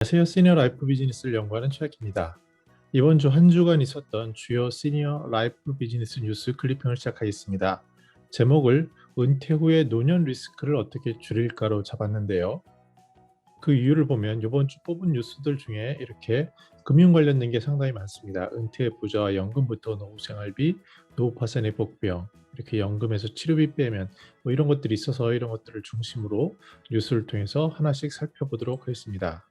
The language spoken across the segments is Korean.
안녕하세요. 시니어 라이프 비즈니스를 연구하는 최학입니다. 이번 주 한 주간 있었던 주요 시니어 라이프 비즈니스 뉴스 클리핑을 시작하겠습니다. 제목을 은퇴 후의 노년 리스크를 어떻게 줄일까로 잡았는데요. 그 이유를 보면 이번 주 뽑은 뉴스들 중에 이렇게 금융 관련된 게 상당히 많습니다. 은퇴 부자와 연금부터 노후 생활비, 노후 파산의 복병, 이렇게 연금에서 치료비 빼면 뭐 이런 것들이 있어서 이런 것들을 중심으로 뉴스를 통해서 하나씩 살펴보도록 하겠습니다.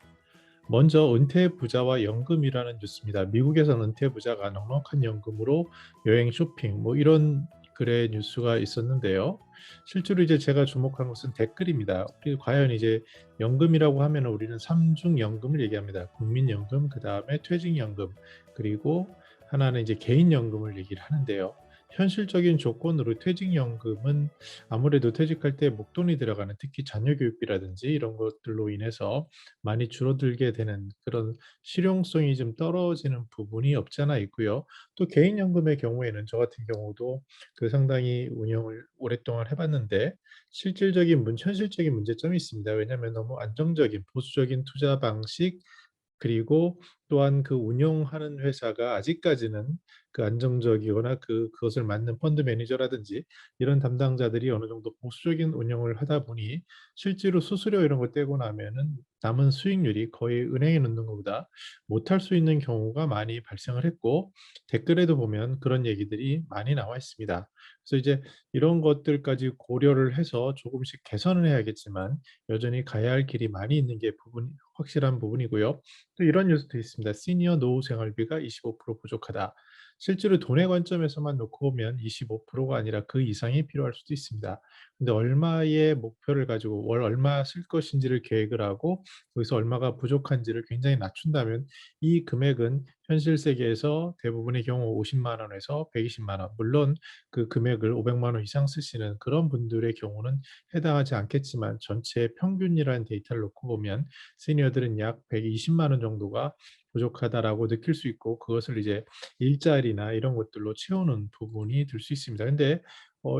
먼저 은퇴 부자와 연금이라는 뉴스입니다. 미국에서는 은퇴 부자가 넉넉한 연금으로 여행, 쇼핑 뭐 이런 글의 뉴스가 있었는데요. 실제로 이제 제가 주목한 것은 댓글입니다. 우리 과연 이제 연금이라고 하면 우리는 삼중 연금을 얘기합니다. 국민연금, 그 다음에 퇴직연금, 그리고 하나는 이제 개인연금을 얘기를 하는데요. 현실적인 조건으로 퇴직연금은 아무래도 퇴직할 때 목돈이 들어가는, 특히 자녀 교육비라든지 이런 것들로 인해서 많이 줄어들게 되는 그런 실용성이 좀 떨어지는 부분이 없지 않아 있고요. 또 개인연금의 경우에는 저 같은 경우도 그 상당히 운영을 오랫동안 해봤는데 현실적인 문제점이 있습니다. 왜냐하면 너무 안정적인 보수적인 투자 방식, 그리고 또한 그 운영하는 회사가 아직까지는 그 안정적이거나 그것을 맡는 펀드 매니저라든지 이런 담당자들이 어느 정도 보수적인 운영을 하다 보니 실제로 수수료 이런 거 떼고 나면은 남은 수익률이 거의 은행에 넣는 것보다 못할 수 있는 경우가 많이 발생을 했고, 댓글에도 보면 그런 얘기들이 많이 나와 있습니다. 그래서 이제 이런 것들까지 고려를 해서 조금씩 개선을 해야겠지만 여전히 가야 할 길이 많이 있는 게 확실한 부분이고요. 또 이런 뉴스도 있습니다. 시니어 노후 생활비가 25% 부족하다. 실제로 돈의 관점에서만 놓고 보면 25%가 아니라 그 이상이 필요할 수도 있습니다. 근데 얼마의 목표를 가지고 월 얼마 쓸 것인지를 계획을 하고 거기서 얼마가 부족한지를 굉장히 낮춘다면 이 금액은 현실 세계에서 대부분의 경우 50만 원에서 120만 원, 물론 그 금액을 500만 원 이상 쓰시는 그런 분들의 경우는 해당하지 않겠지만 전체 평균이라는 데이터를 놓고 보면 시니어들은 약 120만 원 정도가 부족하다라고 느낄 수 있고, 그것을 이제 일자리나 이런 것들로 채우는 부분이 될 수 있습니다. 근데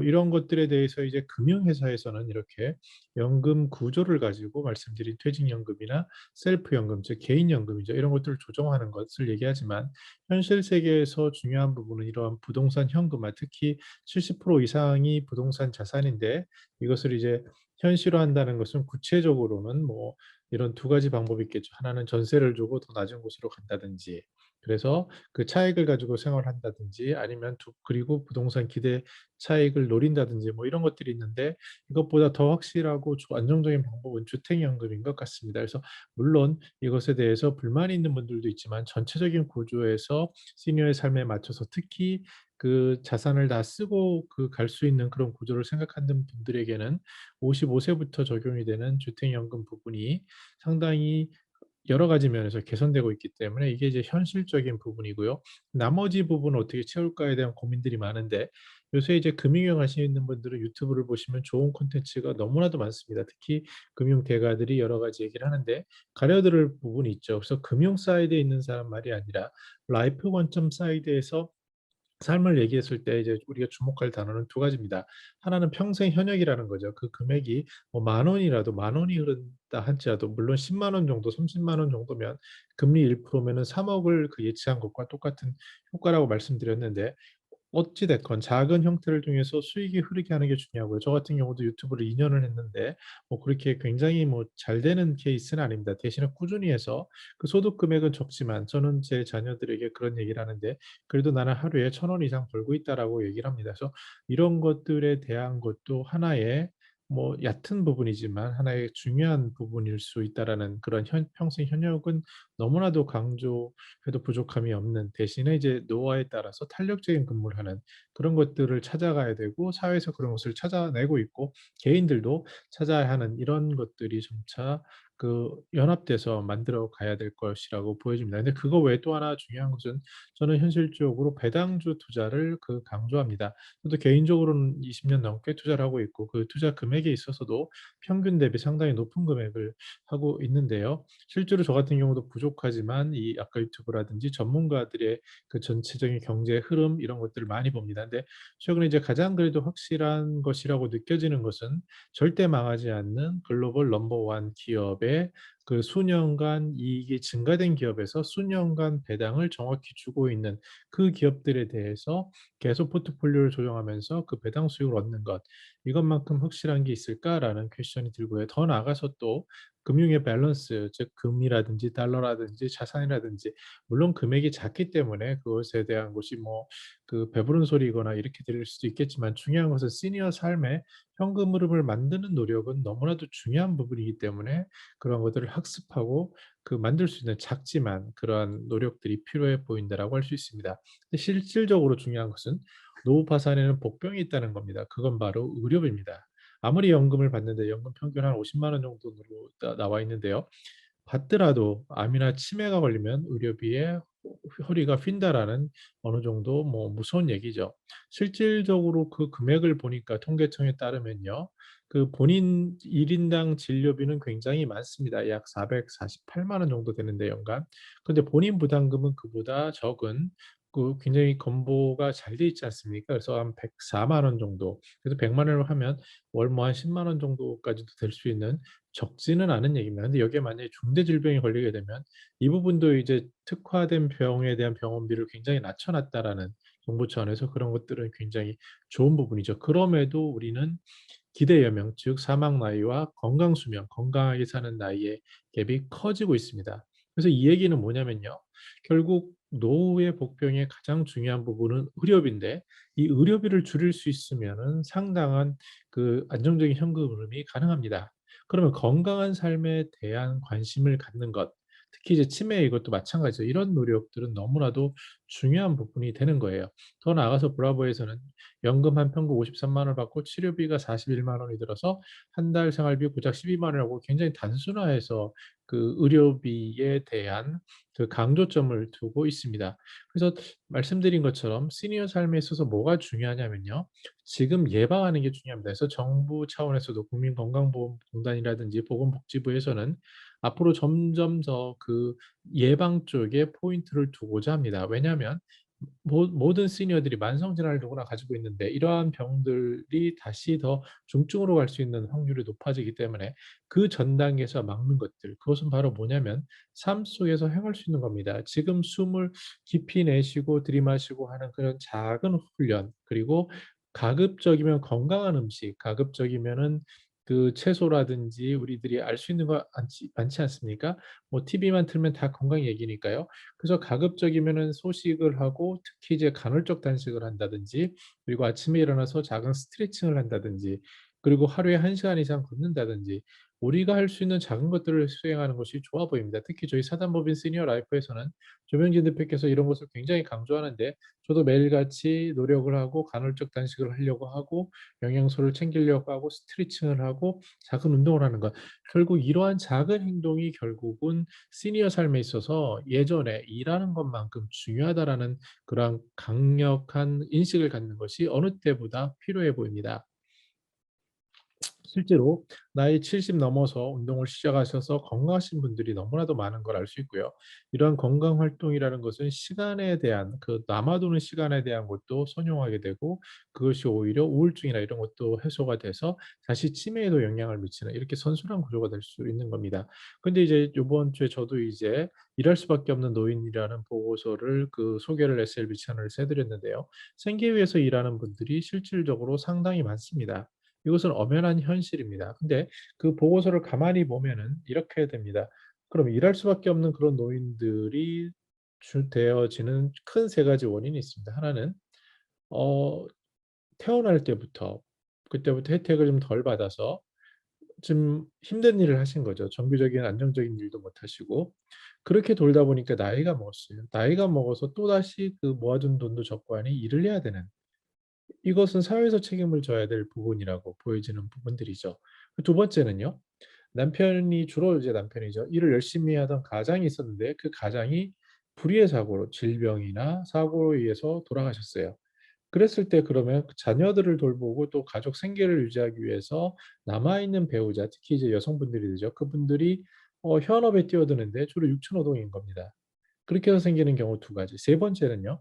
이런 것들에 대해서 이제 금융회사에서는 이렇게 연금 구조를 가지고 말씀드린 퇴직연금이나 셀프연금, 즉 개인연금이죠. 이런 것들을 조정하는 것을 얘기하지만 현실 세계에서 중요한 부분은 이러한 부동산 현금화, 특히 70% 이상이 부동산 자산인데 이것을 이제 현실화한다는 것은 구체적으로는 뭐 이런 두 가지 방법이 있겠죠. 하나는 전세를 주고 더 낮은 곳으로 간다든지, 그래서 그 차익을 가지고 생활한다든지, 아니면 그리고 부동산 기대 차익을 노린다든지 뭐 이런 것들이 있는데 이것보다 더 확실하고 안정적인 방법은 주택연금인 것 같습니다. 그래서 물론 이것에 대해서 불만이 있는 분들도 있지만 전체적인 구조에서 시니어의 삶에 맞춰서 특히 그 자산을 다 쓰고 그 갈 수 있는 그런 구조를 생각하는 분들에게는 55세부터 적용이 되는 주택연금 부분이 상당히 여러 가지 면에서 개선되고 있기 때문에 이게 이제 현실적인 부분이고요. 나머지 부분을 어떻게 채울까에 대한 고민들이 많은데 요새 이제 금융형 하시는 분들은 유튜브를 보시면 좋은 콘텐츠가 너무나도 많습니다. 특히 금융 대가들이 여러 가지 얘기를 하는데 가려들을 부분이 있죠. 그래서 금융 사이드에 있는 사람 말이 아니라 라이프 관점 사이드에서 삶을 얘기했을 때 이제 우리가 주목할 단어는 두 가지입니다. 하나는 평생 현역이라는 거죠. 그 금액이 뭐 만 원이라도, 만 원이 흐른다 할지라도, 물론 10만 원 정도, 30만 원 정도면 금리 1%면은 3억을 그 예치한 것과 똑같은 효과라고 말씀드렸는데, 어찌 됐건 작은 형태를 통해서 수익이 흐르게 하는 게 중요하고요. 저 같은 경우도 유튜브를 2년을 했는데 뭐 그렇게 굉장히 뭐 잘 되는 케이스는 아닙니다. 대신에 꾸준히 해서 그 소득 금액은 적지만 저는 제 자녀들에게 그런 얘기를 하는데 그래도 나는 하루에 1,000원 이상 벌고 있다라고 얘기를 합니다. 그래서 이런 것들에 대한 것도 하나의 뭐 얕은 부분이지만 하나의 중요한 부분일 수 있다라는 그런 평생 현역은 너무나도 강조해도 부족함이 없는, 대신에 이제 노화에 따라서 탄력적인 근무를 하는 그런 것들을 찾아가야 되고 사회에서 그런 것을 찾아내고 있고 개인들도 찾아야 하는 이런 것들이 점차 그 연합돼서 만들어 가야 될 것이라고 보여집니다. 근데 그거 외에 또 하나 중요한 것은 저는 현실적으로 배당주 투자를 강조합니다. 저도 개인적으로는 20년 넘게 투자를 하고 있고 그 투자 금액에 있어서도 평균 대비 상당히 높은 금액을 하고 있는데요. 실제로 저 같은 경우도 부족하지만 이 아까 유튜브라든지 전문가들의 그 전체적인 경제 흐름 이런 것들을 많이 봅니다. 근데 최근에 이제 가장 그래도 확실한 것이라고 느껴지는 것은 절대 망하지 않는 글로벌 넘버원 기업의 기업에 그 수년간 이익이 증가된 기업에서 수년간 배당을 정확히 주고 있는 그 기업들에 대해서 계속 포트폴리오를 조정하면서 그 배당 수익을 얻는 것, 이것만큼 확실한 게 있을까라는 퀘스천이 들고요. 더 나아가서 또 금융의 밸런스, 즉 금이라든지 달러라든지 자산이라든지, 물론 금액이 작기 때문에 그것에 대한 것이 뭐 그 배부른 소리거나 이렇게 들릴 수도 있겠지만, 중요한 것은 시니어 삶에 현금 흐름을 만드는 노력은 너무나도 중요한 부분이기 때문에 그런 것들을 학습하고 그 만들 수 있는 작지만 그러한 노력들이 필요해 보인다라고 할 수 있습니다. 근데 실질적으로 중요한 것은 노후 파산에는 복병이 있다는 겁니다. 그건 바로 의료비입니다. 아무리 연금을 받는데 연금 평균 한 50만 원 정도로 나와 있는데요. 받더라도 암이나 치매가 걸리면 의료비에 허리가 휜다라는 어느 정도 뭐 무서운 얘기죠. 실질적으로 그 금액을 보니까 통계청에 따르면요. 그 본인 1인당 진료비는 굉장히 많습니다. 약 448만 원 정도 되는데 연간. 근데 본인 부담금은 그보다 적은, 그 굉장히 건보가 잘 돼 있지 않습니까? 그래서 한 104만 원 정도. 그래서 100만 원을 하면 월 뭐 한 10만 원 정도까지도 될 수 있는 적지는 않은 얘기입니다. 근데 여기에 만약에 중대 질병이 걸리게 되면 이 부분도 이제 특화된 병에 대한 병원비를 굉장히 낮춰놨다라는 정부 차원에서 그런 것들은 굉장히 좋은 부분이죠. 그럼에도 우리는 기대 여명, 즉 사망 나이와 건강 수명, 건강하게 사는 나이의 갭이 커지고 있습니다. 그래서 이 얘기는 뭐냐면요. 결국 노후의 복병의 가장 중요한 부분은 의료비인데, 이 의료비를 줄일 수 있으면은 상당한 그 안정적인 현금 흐름이 가능합니다. 그러면 건강한 삶에 대한 관심을 갖는 것, 특히 이제 치매 이것도 마찬가지죠. 이런 노력들은 너무나도 중요한 부분이 되는 거예요. 더 나아가서 브라보에서는 연금 한 평균 53만 원을 받고 치료비가 41만 원이 들어서 한 달 생활비 고작 12만 원이라고 굉장히 단순화해서 그 의료비에 대한 그 강조점을 두고 있습니다. 그래서 말씀드린 것처럼 시니어 삶에 있어서 뭐가 중요하냐면요. 지금 예방하는 게 중요합니다. 그래서 정부 차원에서도 국민건강보험공단이라든지 보건복지부에서는 앞으로 점점 더 그 예방 쪽에 포인트를 두고자 합니다. 왜냐하면 모든 시니어들이 만성 질환을 누구나 가지고 있는데 이러한 병들이 다시 더 중증으로 갈 수 있는 확률이 높아지기 때문에 그 전 단계에서 막는 것들, 그것은 바로 뭐냐면 삶 속에서 행할 수 있는 겁니다. 지금 숨을 깊이 내쉬고 들이마시고 하는 그런 작은 훈련, 그리고 가급적이면 건강한 음식, 가급적이면은 그 채소라든지 우리들이 알 수 있는 거 많지 않습니까? 뭐 TV만 틀면 다 건강 얘기니까요. 그래서 가급적이면은 소식을 하고, 특히 이제 간헐적 단식을 한다든지, 그리고 아침에 일어나서 작은 스트레칭을 한다든지, 그리고 하루에 1시간 이상 걷는다든지, 우리가 할 수 있는 작은 것들을 수행하는 것이 좋아 보입니다. 특히 저희 사단법인 시니어 라이프에서는 조명진 대표께서 이런 것을 굉장히 강조하는데, 저도 매일같이 노력을 하고 간헐적 단식을 하려고 하고 영양소를 챙기려고 하고 스트레칭을 하고 작은 운동을 하는 것. 결국 이러한 작은 행동이 결국은 시니어 삶에 있어서 예전에 일하는 것만큼 중요하다라는 그러한 강력한 인식을 갖는 것이 어느 때보다 필요해 보입니다. 실제로 나이 70 넘어서 운동을 시작하셔서 건강하신 분들이 너무나도 많은 걸 알 수 있고요. 이러한 건강 활동이라는 것은 시간에 대한 그 남아도는 시간에 대한 것도 선용하게 되고, 그것이 오히려 우울증이나 이런 것도 해소가 돼서 다시 치매에도 영향을 미치는 이렇게 선순환 구조가 될 수 있는 겁니다. 근데 이제 요번 주에 저도 이제 일할 수밖에 없는 노인이라는 보고서를 그 소개를 SLB 채널에서 해 드렸는데요. 생계위에서 일하는 분들이 실질적으로 상당히 많습니다. 이것은 엄연한 현실입니다. 근데 그 보고서를 가만히 보면은 이렇게 됩니다. 그럼 일할 수밖에 없는 그런 노인들이 되어지는 큰 세 가지 원인이 있습니다. 하나는 어 태어날 때부터, 그때부터 혜택을 좀 덜 받아서 좀 힘든 일을 하신 거죠. 정규적인 안정적인 일도 못 하시고, 그렇게 돌다 보니까 나이가 먹었어요. 나이가 먹어서 또다시 그 모아둔 돈도 적고 하니 일을 해야 되는, 이것은 사회에서 책임을 져야 될 부분이라고 보여지는 부분들이죠. 두 번째는요. 남편이, 주로 이제 남편이죠. 일을 열심히 하던 가장이 있었는데 그 가장이 불의의 사고로, 질병이나 사고로 의해서 돌아가셨어요. 그랬을 때 그러면 그 자녀들을 돌보고 또 가족 생계를 유지하기 위해서 남아있는 배우자, 특히 이제 여성분들이 되죠. 그분들이 현업에 뛰어드는데 주로 육체 노동인 겁니다. 그렇게 해서 생기는 경우 두 가지. 세 번째는요.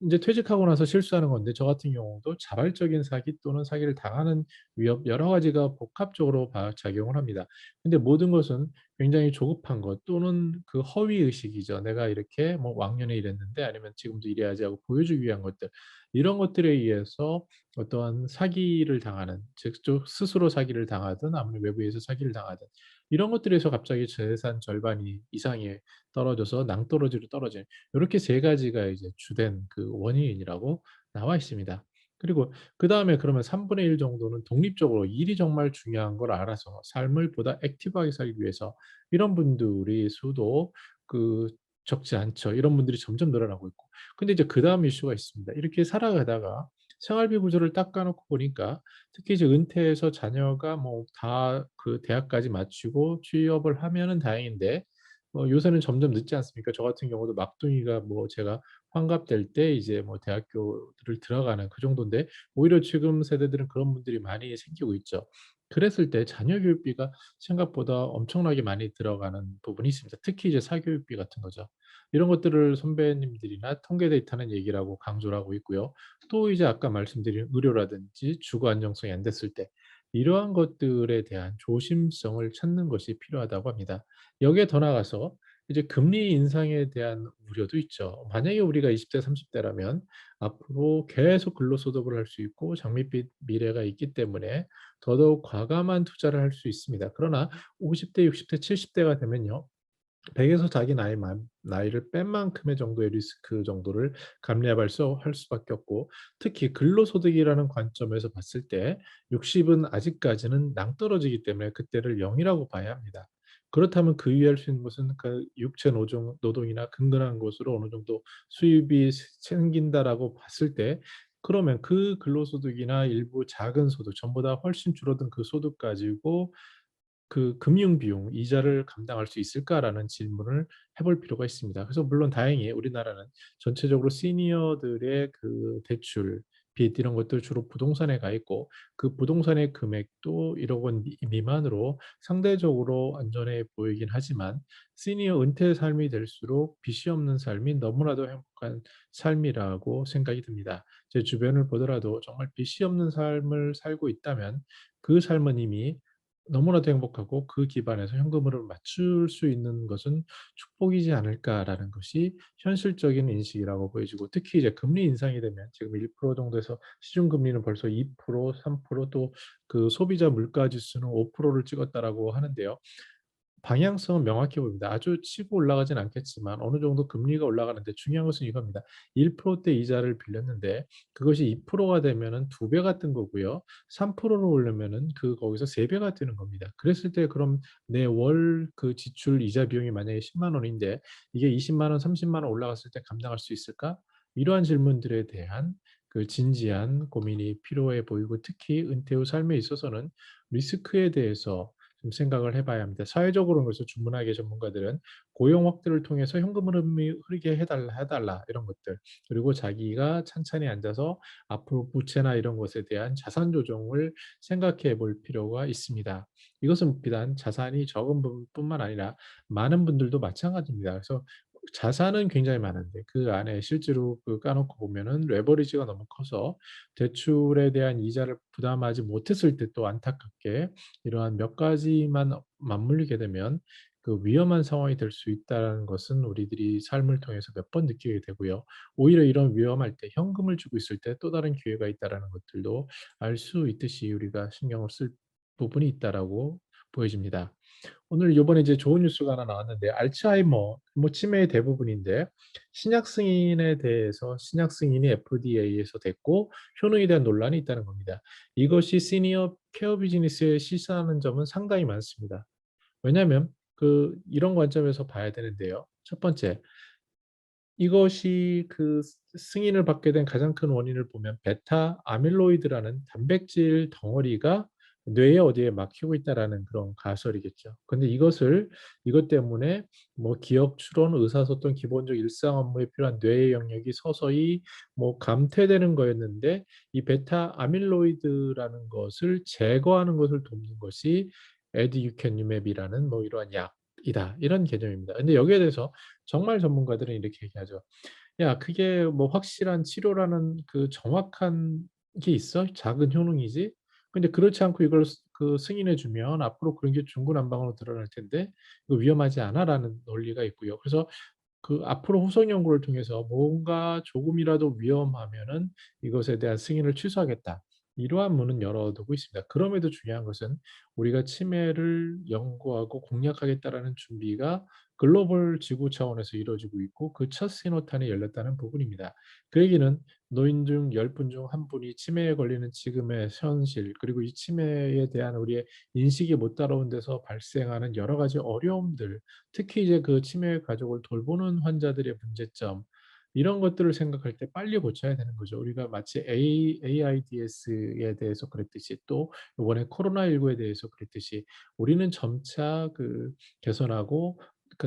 인제 퇴직하고 나서 실수하는 건데 저 같은 경우도 자발적인 사기 또는 사기를 당하는 위험 여러 가지가 복합적으로 작용을 합니다. 근데 모든 것은 굉장히 조급한 것 또는 그 허위 의식이죠. '내가 이렇게 뭐 왕년에 이랬는데 아니면 지금도 이래야지.' 하고 보여주기 위한 것들. 이런 것들에 의해서 어떠한 사기를 당하는 즉 좀 스스로 사기를 당하든 아니면 외부에서 사기를 당하든 이런 것들에서 갑자기 재산 절반이 이상이 떨어져서 낭떠러지로 떨어지는 요렇게 세 가지가 이제 주된 그 원인이라고 나와 있습니다. 그리고 그다음에 그러면 3분의 1 정도는 독립적으로 일이 정말 중요한 걸 알아서 삶을 보다 액티브하게 살기 위해서 이런 분들이 수도 그 적지 않죠. 이런 분들이 점점 늘어나고 있고. 근데 이제 그다음 이슈가 있습니다. 이렇게 살아가다가 생활비 구조를 딱 까놓고 보니까 특히 이제 은퇴해서 자녀가 뭐 다 그 대학까지 마치고 취업을 하면은 다행인데 요새는 점점 늦지 않습니까? 저 같은 경우도 막둥이가 뭐 제가 환갑될 때 이제 뭐 대학교를 들어가는 그 정도인데 오히려 지금 세대들은 그런 분들이 많이 생기고 있죠. 그랬을 때 자녀 교육비가 생각보다 엄청나게 많이 들어가는 부분이 있습니다. 특히 이제 사교육비 같은 거죠. 이런 것들을 선배님들이나 통계 데이터는 얘기를 하고 강조를 하고 있고요. 또 이제 아까 말씀드린 의료라든지 주거 안정성이 안 됐을 때 이러한 것들에 대한 조심성을 찾는 것이 필요하다고 합니다. 여기에 더 나아가서 이제 금리 인상에 대한 우려도 있죠. 만약에 우리가 20대 30 대라면 앞으로 계속 근로소득을 할 수 있고 장밋빛 미래가 있기 때문에 더더욱 과감한 투자를 할 수 있습니다. 그러나 50 대, 60 대, 70 대가 되면요. 100 에서 자기 나이를 뺀 만큼의 정도의 리스크 정도를 감내할 수 할 수밖에 없고 특히 근로소득이라는 관점에서 봤을 때 60은 아직까지는 낭떠러지기 때문에 그때를 0 이라고 봐야 합니다. 그렇다면 그 위에 할 수 있는 것은 그 육체 노동이나 근근한 것으로 어느 정도 수입이 생긴다라고 봤을 때 그러면 그 근로소득이나 일부 작은 소득 전보다 훨씬 줄어든 그 소득 가지고 그 '금융 비용, 이자를 감당할 수 있을까?'라는 질문을 해볼 필요가 있습니다. 그래서 물론 다행히 우리나라는 전체적으로 시니어들의 그 대출, 빚 이런 것들 주로 부동산에 가 있고 그 부동산의 금액도 1억 원 미만으로 상대적으로 안전해 보이긴 하지만 시니어 은퇴 삶이 될수록 빚이 없는 삶이 너무나도 행복한 삶이라고 생각이 듭니다. 제 주변을 보더라도 정말 빚이 없는 삶을 살고 있다면 그 삶은 이미 너무나도 행복하고 그 기반에서 현금흐름을 맞출 수 있는 것은 '축복이지 않을까.'라는 것이 현실적인 인식이라고 보여지고 특히 이제 금리 인상이 되면 지금 1% 정도에서 시중 금리는 벌써 2% 3% 또 그 소비자 물가 지수는 5%를 찍었다라고 하는데요. 방향성은 명확해 보입니다. 아주 치고 올라가진 않겠지만 어느 정도 금리가 올라가는데 중요한 것은 이겁니다. 1%대 이자를 빌렸는데 그것이 2%가 되면은 2 배가 뜬 거고요. 3%로 오르면은 그 거기서 3 배가 뜨는 겁니다. 그랬을 때 그럼 내 월 그 지출 이자 비용이 만약에 1 0 원인데 이게 2 0원 3 0원 올라갔을 때 감당할 수 있을까? 이러한 질문들에 대한 그 진지한 고민이 필요해 보이고 특히 은퇴 후 삶에 있어서는 리스크에 대해서 좀 생각을 해 봐야 합니다. 사회적으로는 그래서 주문학의 전문가들은 고용 확대를 통해서 현금 흐름이 흐르게 해 달라 이런 것들. 그리고 자기가 찬찬히 앉아서 앞으로 부채나 이런 것에 대한 자산 조정을 생각해 볼 필요가 있습니다. 이것은 비단 자산이 적은 분뿐만 아니라 많은 분들도 마찬가지입니다. 그래서 자산은 굉장히 많은데 그 안에 실제로 그 까놓고 보면은 레버리지가 너무 커서 대출에 대한 이자를 부담하지 못했을 때 또 안타깝게 이러한 몇 가지만 맞물리게 되면 그 위험한 상황이 될 수 있다라는 것은 우리들이 삶을 통해서 몇 번 느끼게 되고요. 오히려 이런 위험할 때 현금을 쥐고 있을 때 또 다른 기회가 있다라는 것들도 알 수 있듯이 우리가 신경을 쓸 부분이 있다라고 보여집니다. 오늘 요번에 이제 좋은 뉴스가 하나 나왔는데 알츠하이머 뭐 치매의 대부분인데 신약 승인에 대해서 신약 승인이 FDA에서 됐고 효능에 대한 논란이 있다는 겁니다. 이것이 시니어 케어 비즈니스에 시사하는 점은 상당히 많습니다. 왜냐하면 그 이런 관점에서 봐야 되는데요. 첫 번째 이것이 그 승인을 받게 된 가장 큰 원인을 보면 베타 아밀로이드라는 단백질 덩어리가 뇌에 어디에 막히고 있다라는 그런 가설이겠죠. 근데 이것 때문에 뭐 기억 추론, 의사소통, 기본적 일상 업무에 필요한 뇌의 영역이 서서히 뭐 감퇴되는 거였는데 이 베타 아밀로이드라는 것을 제거하는 것을 돕는 것이 에듀큐eniu 맵이라는 뭐 이러한 약이다. 이런 개념입니다. 근데 여기에 대해서 정말 전문가들은 이렇게 얘기하죠. 야 그게 뭐 확실한 치료라는 그 정확한 게 있어? 작은 효능이지? 근데 그렇지 않고 이걸 승인해 주면 앞으로 그런 게 중구난방으로 드러날 텐데 "이거 위험하지 않아."라는 논리가 있고요. 그래서 앞으로 후속 연구를 통해서 뭔가 조금이라도 위험하면은 이것에 대한 승인을 취소하겠다. 이러한 문은 열어두고 있습니다. 그럼에도 중요한 것은 우리가 치매를 연구하고 공략하겠다라는 준비가 글로벌 지구 차원에서 이루어지고 있고 그 첫 신호탄이 열렸다는 부분입니다. 그 얘기는 노인 중 10분 중 1 분이 치매에 걸리는 지금의 현실 그리고 이 치매에 대한 우리의 인식이 못 따라온 데서 발생하는 여러 가지 어려움들 특히 이제 그 치매 가족을 돌보는 환자들의 문제점 이런 것들을 생각할 때 빨리 고쳐야 되는 거죠. 우리가 마치 AIDS에 대해서 그랬듯이 또 이번에 코로나19에 대해서 그랬듯이 우리는 점차 개선하고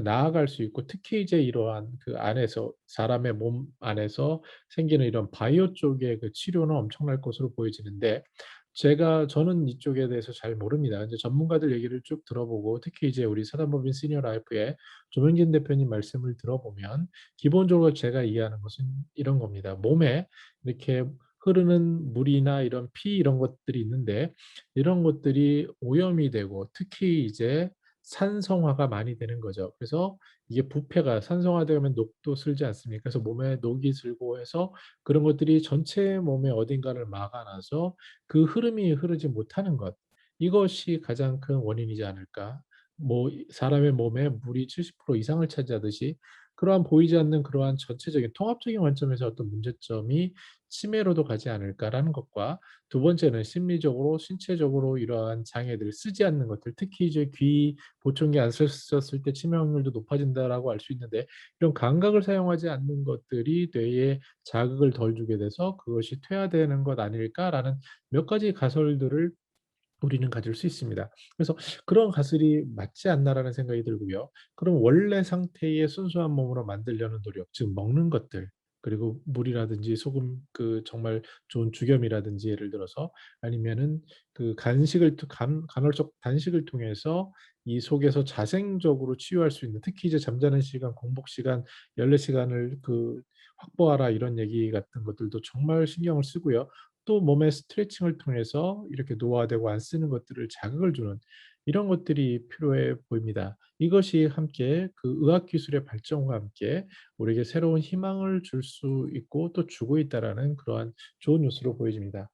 나아갈 수 있고 특히 이제 이러한 그 안에서 사람의 몸 안에서 생기는 이런 바이오 쪽의 그 치료는 엄청날 것으로 보여지는데 저는 이쪽에 대해서 잘 모릅니다. 이제 전문가들 얘기를 쭉 들어보고 특히 이제 우리 사단법인 시니어 라이프의 조명진 대표님 말씀을 들어보면 기본적으로 제가 이해하는 것은 이런 겁니다. 몸에 이렇게 흐르는 물이나 이런 피 이런 것들이 있는데 이런 것들이 오염이 되고 특히 이제 산성화가 많이 되는 거죠. 그래서 이게 부패가 산성화되면 녹도 슬지 않습니까? 그래서 몸에 녹이 슬고 해서 그런 것들이 전체 몸의 어딘가를 막아 놔서 그 흐름이 흐르지 못하는 것. 이것이 가장 큰 원인이지 않을까. 뭐 사람의 몸에 물이 70% 이상을 차지하듯이 그러한 보이지 않는 그러한 전체적인 통합적인 관점에서 어떤 문제점이 치매로도 가지 않을까라는 것과 두 번째는 심리적으로 신체적으로 이러한 장애들 쓰지 않는 것들 특히 이제 귀 보청기 안 썼을 때 치매 확률도 높아진다라고 알 수 있는데 이런 감각을 사용하지 않는 것들이 뇌에 자극을 덜 주게 돼서 '그것이 퇴화되는 것 아닐까?'라는 몇 가지 가설들을 우리는 가질 수 있습니다. 그래서 '그런 가설이 맞지 않나.'라는 생각이 들고요. 그럼 원래 상태의 순수한 몸으로 만들려는 노력 즉 먹는 것들 그리고 물이라든지 소금 정말 좋은 죽염이라든지 예를 들어서 아니면은 간식을 투 간 간헐적 단식을 통해서 이 속에서 자생적으로 치유할 수 있는 특히 이제 잠자는 시간, 공복 시간 14 시간을 확보하라 이런 얘기 같은 것들도 정말 신경을 쓰고요. 또 몸의 스트레칭을 통해서 이렇게 노화되고 안 쓰는 것들을 자극을 주는 이런 것들이 필요해 보입니다. 이것이 함께 의학 기술의 발전과 함께 우리에게 새로운 희망을 줄 수 있고 또 주고 있다라는 그러한 좋은 뉴스로 보여집니다.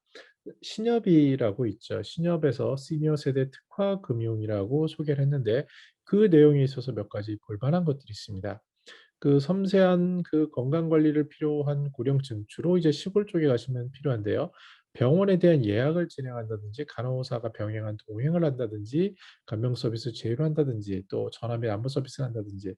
신협이라고 있죠. 신협에서 시니어 세대 특화 금융이라고 소개를 했는데 그 내용에 있어서 몇 가지 볼 만한 것들이 있습니다. 섬세한 건강 관리를 필요한 고령층 주로 이제 시골 쪽에 가시면 필요한데요. 병원에 대한 예약을 진행한다든지 간호사가 병행한 동행을 한다든지 간병 서비스 제휴를 한다든지 또 전화 및 안부 서비스를 한다든지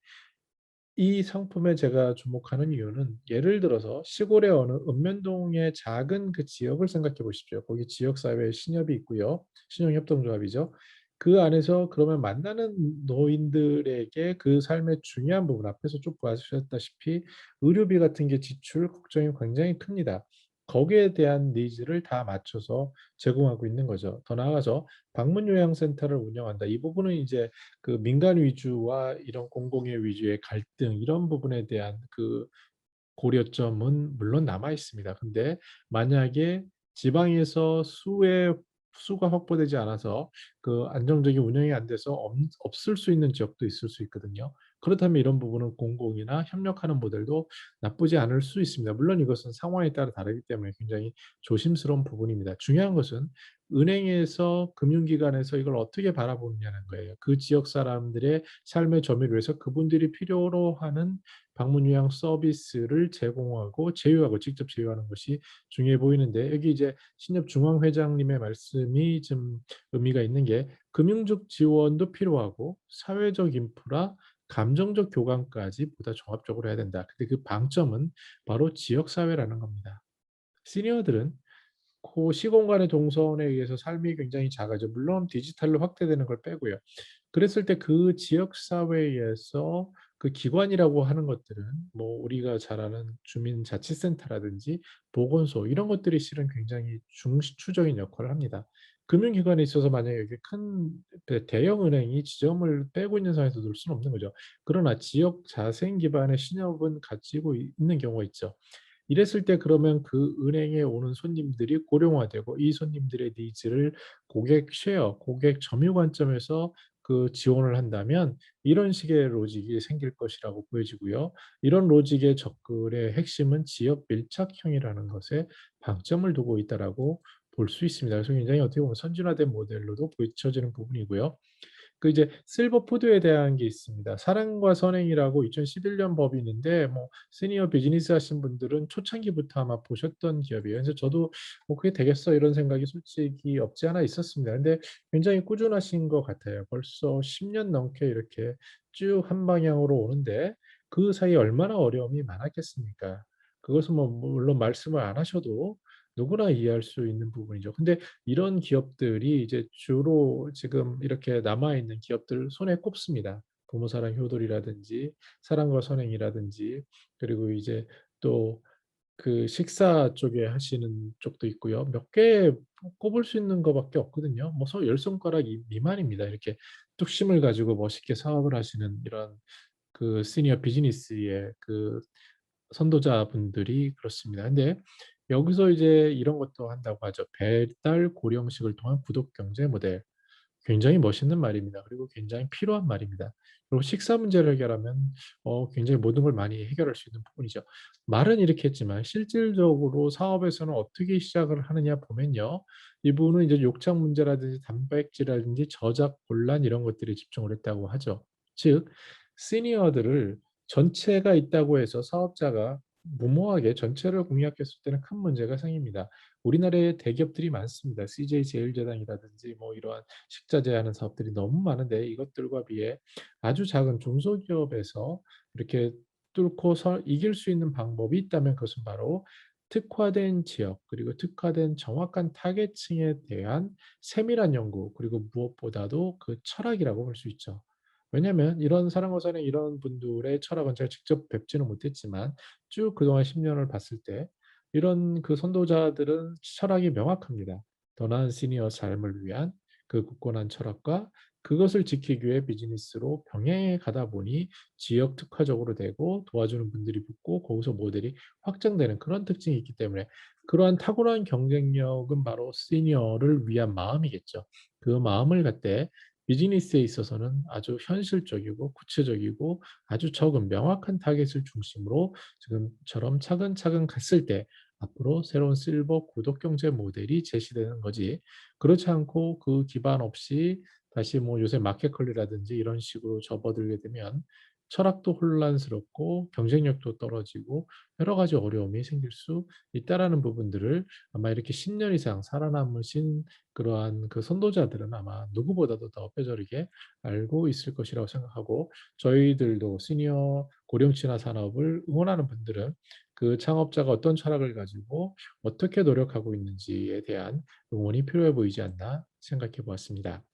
이 상품에 제가 주목하는 이유는 예를 들어서 시골의 어느 읍면동의 작은 그 지역을 생각해 보십시오. 거기 지역 사회에 신협이 있고요. 신용협동조합이죠. 그 안에서 그러면 만나는 노인들에게 그 삶의 중요한 부분 앞에서 쭉 보셨다시피 의료비 같은 게 지출 걱정이 굉장히 큽니다. 거기에 대한 니즈를 다 맞춰서 제공하고 있는 거죠. 더 나아가서 방문 요양센터를 운영한다. 이 부분은 이제 민간 위주와 이런 공공의 위주의 갈등 이런 부분에 대한 고려점은 물론 남아 있습니다. 근데 만약에 지방에서 수가 확보되지 않아서 안정적인 운영이 안 돼서 없을 수 있는 지역도 있을 수 있거든요. 그렇다면 이런 부분은 공공이나 협력하는 모델도 나쁘지 않을 수 있습니다. 물론 이것은 상황에 따라 다르기 때문에 굉장히 조심스러운 부분입니다. 중요한 것은 은행에서 금융기관에서 이걸 어떻게 바라보느냐는 거예요. 그 지역 사람들의 삶의 점유를 위해서 그분들이 필요로 하는 방문 요양 서비스를 제공하고 제휴하고 직접 제휴하는 것이 중요해 보이는데 여기 이제 신협 중앙 회장님의 말씀이 좀 의미가 있는 게 금융적 지원도 필요하고 사회적 인프라, 감정적 교감까지 보다 종합적으로 해야 된다. 근데 그 방점은 바로 지역 사회라는 겁니다. 시니어들은 시공간의 동선에 의해서 삶이 굉장히 작아져 물론 디지털로 확대되는 걸 빼고요. 그랬을 때 그 지역 사회에서 기관이라고 하는 것들은 뭐 우리가 잘 아는 주민자치센터라든지 보건소 이런 것들이 실은 굉장히 중추적인 역할을 합니다. 금융기관에 있어서 만약에 이렇게 큰 대형 은행이 지점을 빼고 있는 상황에서 넣을 수는 없는 거죠. 그러나 지역 자생 기반의 신협은 가지고 있는 경우가 있죠. 이랬을 때 그러면 그 은행에 오는 손님들이 고령화되고 이 손님들의 니즈를 고객 쉐어, 고객 점유 관점에서 그 지원을 한다면 이런 식의 로직이 생길 것이라고 보여지고요. 이런 로직의 접근의 핵심은 지역 밀착형이라는 것에 방점을 두고 있다라고 볼 수 있습니다. 그래서 굉장히 어떻게 보면 선진화된 모델로도 비춰지는 부분이고요. 그 이제 실버 푸드에 대한 게 있습니다. 사랑과 선행이라고 2011년 법이 있는데 뭐 시니어 비즈니스 하신 분들은 초창기부터 아마 보셨던 기업이에요. 그래서 저도 '뭐 그게 되겠어.' 이런 생각이 솔직히 없지 않아 있었습니다. 근데 굉장히 꾸준하신 것 같아요. 벌써 10년 넘게 이렇게 쭉 한 방향으로 오는데 그 사이에 얼마나 어려움이 많았겠습니까? 그것은 뭐 물론 말씀을 안 하셔도 누구나 이해할 수 있는 부분이죠. 근데 이런 기업들이 이제 주로 지금 이렇게 남아 있는 기업들 손에 꼽습니다. 부모 사랑 효도리라든지 사랑과 선행이라든지 그리고 이제 또 그 식사 쪽에 하시는 쪽도 있고요. 몇 개 꼽을 수 있는 거밖에 없거든요. 뭐 열 손가락 미만입니다. 이렇게 뚝심을 가지고 멋있게 사업을 하시는 이런 그 시니어 비즈니스의 그 선도자분들이 그렇습니다. 근데 여기서 이제 이런 것도 한다고 하죠. 배달 고령식을 통한 구독 경제 모델. 굉장히 멋있는 말입니다. 그리고 굉장히 필요한 말입니다. 그리고 식사 문제를 해결하면 굉장히 모든 걸 많이 해결할 수 있는 부분이죠. 말은 이렇게 했지만 실질적으로 사업에서는 어떻게 시작을 하느냐 보면요. 이분은 이제 욕창 문제라든지 단백질이라든지 저작 곤란 이런 것들에 집중을 했다고 하죠. 즉 시니어들을 전체가 있다고 해서 사업자가 무모하게 전체를 공략했을 때는 큰 문제가 생깁니다. 우리나라에 대기업들이 많습니다. CJ 제일제당이라든지 뭐 이러한 식자재 하는 사업들이 너무 많은데 이것들과 비해 아주 작은 중소기업에서 이렇게 뚫고 이길 수 있는 방법이 있다면 그것은 바로 특화된 지역 그리고 특화된 정확한 타겟층에 대한 세밀한 연구 그리고 무엇보다도 그 철학이라고 볼 수 있죠. 왜냐하면 이런 사랑고산의 이런 분들의 철학은 제가 직접 뵙지는 못했지만 쭉 그동안 10년을 봤을 때 이런 그 선도자들은 철학이 명확합니다. 더 나은 시니어 삶을 위한 그 굳건한 철학과 그것을 지키기 위해 비즈니스로 병행해 가다 보니 지역 특화적으로 되고 도와주는 분들이 붙고 거기서 모델이 확장되는 그런 특징이 있기 때문에 그러한 탁월한 경쟁력은 바로 시니어를 위한 마음이겠죠. 그 마음을 갖되 비즈니스에 있어서는 아주 현실적이고 구체적이고 아주 적은 명확한 타겟을 중심으로 지금처럼 차근차근 갔을 때 앞으로 새로운 실버 구독 경제 모델이 제시되는 거지. 그렇지 않고 그 기반 없이 다시 뭐 요새 마켓컬리라든지 이런 식으로 접어들게 되면 철학도 혼란스럽고 경쟁력도 떨어지고 여러 가지 어려움이 생길 수 있다라는 부분들을 아마 이렇게 10년 이상 살아남으신 그러한 그 선도자들은 아마 누구보다도 더 뼈저리게 알고 있을 것이라고 생각하고 저희들도 시니어 고령 친화 산업을 응원하는 분들은 그 창업자가 어떤 철학을 가지고 어떻게 노력하고 있는지에 대한 응원이 필요해 보이지 않나 생각해 보았습니다.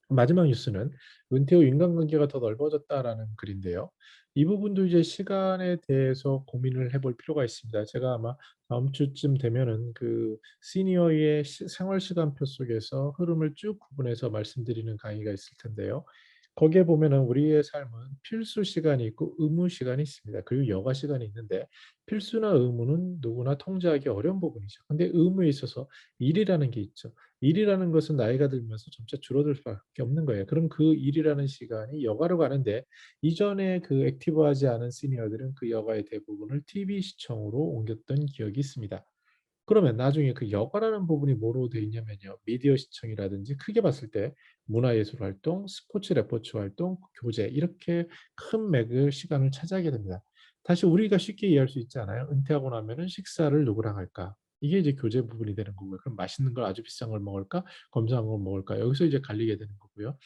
마지막 뉴스는 "은퇴 후 인간관계가 더 넓어졌다."라는 글인데요. 이 부분도 이제 시간에 대해서 고민을 해볼 필요가 있습니다. 제가 아마 다음 주쯤 되면은 그 시니어의 생활 시간표 속에서 흐름을 쭉 구분해서 말씀드리는 강의가 있을 텐데요. 거기에 보면은 우리의 삶은 필수 시간이 있고 의무 시간이 있습니다. 그리고 여가 시간이 있는데 필수나 의무는 누구나 통제하기 어려운 부분이죠. 근데 의무에 있어서 일이라는 게 있죠. 일이라는 것은 나이가 들면서 점차 줄어들 수밖에 없는 거예요. 그럼 그 일이라는 시간이 여가로 가는데 이전에 그 액티브하지 않은 시니어들은 그 여가의 대부분을 TV 시청으로 옮겼던 기억이 있습니다. 그러면 나중에 그 여가라는 부분이 뭐로 돼 있냐면요. 미디어 시청이라든지 크게 봤을 때 문화예술 활동, 스포츠 레포츠 활동, 교재 이렇게 큰 맥을 시간을 차지하게 됩니다. 다시 우리가 쉽게 이해할 수 있지 않아요? 은퇴하고 나면은 식사를 누구랑 할까? 이게 이제 교재 부분이 되는 거고요. 그럼 맛있는 걸 아주 비싼 걸 먹을까? 검소한 걸 먹을까? 여기서 이제 갈리게 되는 거고요.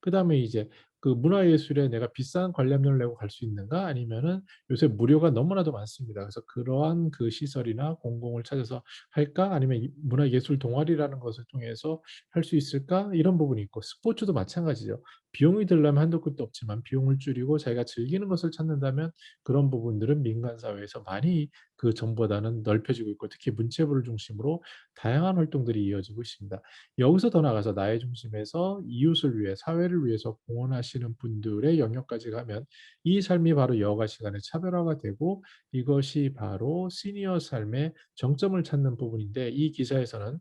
그다음에 이제 그 문화예술에 내가 비싼 관람료를 내고 갈 수 있는가? 아니면은 요새 무료가 너무나도 많습니다. 그래서 그러한 그 시설이나 공공을 찾아서 할까? 아니면 이 문화예술 동아리라는 것을 통해서 할 수 있을까? 이런 부분이 있고 스포츠도 마찬가지죠. 비용이 들려면 한도 끝도 없지만 비용을 줄이고 자기가 즐기는 것을 찾는다면 그런 부분들은 민간 사회에서 많이 그 전보다는 넓혀지고 있고 특히 문체부를 중심으로 다양한 활동들이 이어지고 있습니다. 여기서 더 나아가서 나의 중심에서 이웃을 위해 사회를 위해서 공헌하시는 분들의 영역까지 가면 이 삶이 바로 여가 시간의 차별화가 되고 이것이 바로 시니어 삶의 정점을 찾는 부분인데 이 기사에서는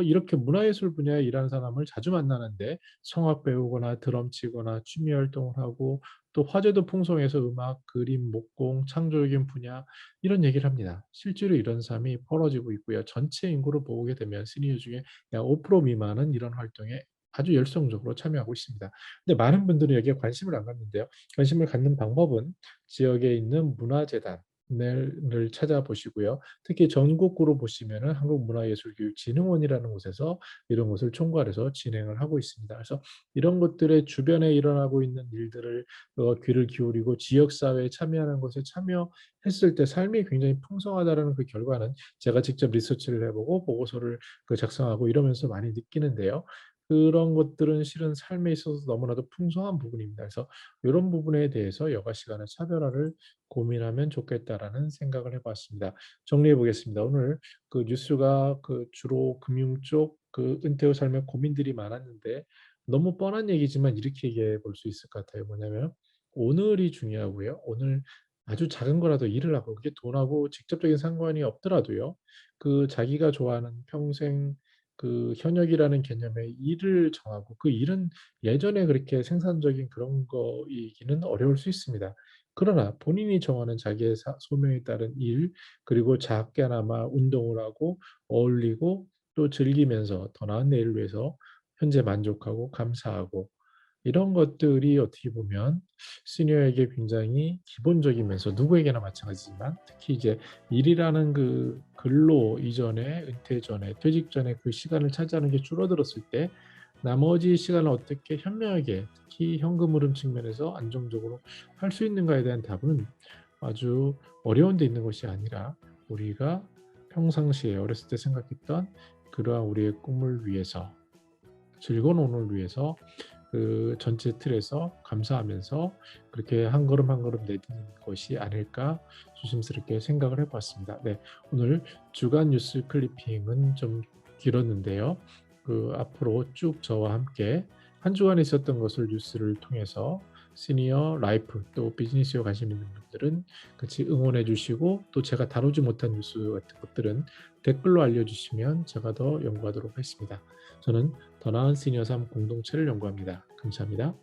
이렇게 문화예술 분야에 일하는 사람을 자주 만나는데 성악 배우거나 드럼 치거나 취미 활동을 하고 또 화제도 풍성해서 음악, 그림, 목공, 창조적인 분야 이런 얘기를 합니다. 실제로 이런 삶이 벌어지고 있고요. 전체 인구를 보게 되면 시니어 중에 약 5% 미만은 이런 활동에 아주 열성적으로 참여하고 있습니다. 근데 많은 분들은 여기에 관심을 안 갖는데요. 관심을 갖는 방법은 지역에 있는 문화재단을 찾아보시고요. 특히 전국구로 보시면은 한국문화예술교육진흥원이라는 곳에서 이런 것을 총괄해서 진행을 하고 있습니다. 그래서 이런 것들의 주변에 일어나고 있는 일들을 귀를 기울이고 지역사회에 참여하는 것에 참여했을 때 삶이 굉장히 풍성하다는 그 결과는 제가 직접 리서치를 해보고 보고서를 작성하고 이러면서 많이 느끼는데요. 그런 것들은 실은 삶에 있어서 너무나도 풍성한 부분입니다. 그래서 이런 부분에 대해서 여가 시간의 차별화를 고민하면 좋겠다라는 생각을 해봤습니다. 정리해 보겠습니다. 오늘 뉴스가 주로 금융 쪽 은퇴 후 삶에 고민들이 많았는데 너무 뻔한 얘기지만 이렇게 얘기해 볼 수 있을 것 같아요. 뭐냐면 오늘이 중요하고요. 오늘 아주 작은 거라도 일을 하고 그게 돈하고 직접적인 상관이 없더라도요. 자기가 좋아하는 평생 현역이라는 개념의 일을 정하고 그 일은 예전에 그렇게 생산적인 그런 거이기는 어려울 수 있습니다. 그러나 본인이 정하는 자기의 소명에 따른 일, 그리고 작게나마 운동을 하고 어울리고 또 즐기면서 더 나은 내일을 위해서 현재 만족하고 감사하고 이런 것들이 어떻게 보면 시니어에게 굉장히 기본적이면서 누구에게나 마찬가지지만 특히 이제 일이라는 근로 이전에 은퇴 전에 퇴직 전에 그 시간을 차지하는 게 줄어들었을 때 나머지 시간을 어떻게 현명하게 특히 현금 흐름 측면에서 안정적으로 할 수 있는가에 대한 답은 아주 어려운 데 있는 것이 아니라 우리가 평상시에 어렸을 때 생각했던 그러한 우리의 꿈을 위해서 즐거운 오늘을 위해서 전체 틀에서 감사하면서 그렇게 한 걸음 한 걸음 내딛는 것이 아닐까 조심스럽게 생각을 해봤습니다. 네, 오늘 주간 뉴스 클리핑은 좀 길었는데요. 앞으로 쭉 저와 함께 한 주간에 있었던 것을 뉴스를 통해서 시니어 라이프 또 비즈니스에 관심 있는 분들은 같이 응원해 주시고 또 제가 다루지 못한 뉴스 같은 것들은 댓글로 알려주시면 제가 더 연구하도록 하겠습니다. 저는 더 나은 시니어 삶 공동체를 연구합니다. 감사합니다.